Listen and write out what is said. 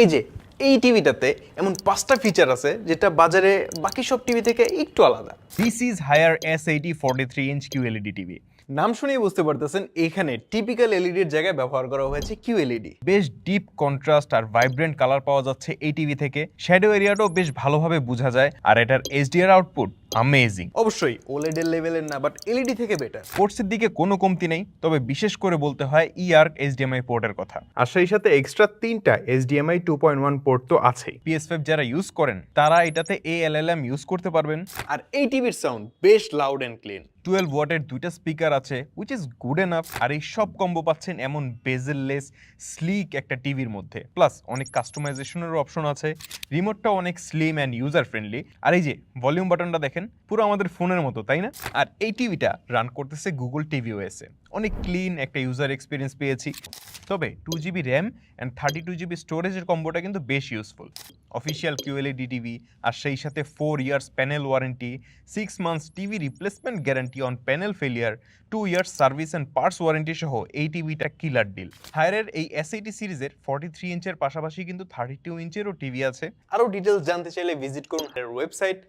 এই যে এই টিভিটাতে এমন 5টা ফিচার আছে যেটা বাজারে বাকি সব টিভি থেকে একটু আলাদা। This is Haier S80 43-inch QLED TV. নাম শুনেই বুঝতে পারতেছেন এখানে টিপিক্যাল এলইডির জায়গায় ব্যবহার করা হয়েছে কিউএলইডি। বেশ ডিপ কন্ট্রাস্ট আর ভাইব্রেন্ট কালার পাওয়া যাচ্ছে এই টিভি থেকে। শ্যাডো এরিয়াটাও বেশ ভালোভাবে বোঝা যায় আর এটার এইচডিআর আউটপুট অ্যামেজিং। অবশ্যই ওলেড এর লেভেলের না, বাট এলইডি থেকে বেটার। পোর্টসের দিকে কোনো কমতি নেই, তবে বিশেষ করে বলতে হয় ইআর্ক এইচডিএমআই পোর্টের কথা। আর সেই সাথে এক্সট্রা 3টা HDMI 2.1 পোর্ট তো আছেই। PS5 যারা ইউজ করেন তারা এটাতে ALLM ইউজ করতে পারবেন। আর এই টিভির সাউন্ড বেশ লাউড এন্ড ক্লিন। 12 ওয়াটের 2টা স্পিকার আছে, উইচ ইজ গুড এনাফ। আর এই সব কম্বো পাচ্ছেন এমন বেজেললেস স্লিক একটা টিভির মধ্যে। প্লাস অনেক কাস্টমাইজেশনের অপশন আছে, রিমোটটাও অনেক স্লিম অ্যান্ড ইউজার ফ্রেন্ডলি। আর এই যে ভলিউম বাটনটা দেখেন, পুরো আমাদের ফোনের মতো, তাই না? আর এই টিভিটা রান করতেছে গুগল টিভি ওএসে। অনেক ক্লিন একটা ইউজার এক্সপিরিয়েন্স পেয়েছি। তবে 2GB র্যাম অ্যান্ড 32GB স্টোরেজের কম্বোটা কিন্তু বেশ ইউজফুল। অফিসিয়াল কিউএলইডি টিভি আর সেই সাথে 4 years panel warranty, 6 months TV replacement guarantee on panel failure, 2 years service and parts warranty সহ এই টিভিটা কিলার ডিল। হায়ারের এই S80 সিরিজের 43 ইঞ্চের পাশাপাশি কিন্তু 32 ইঞ্চেরও টিভি আছে। আরো ডিটেলস জানতে চাইলে ভিজিট করুন ওয়েবসাইট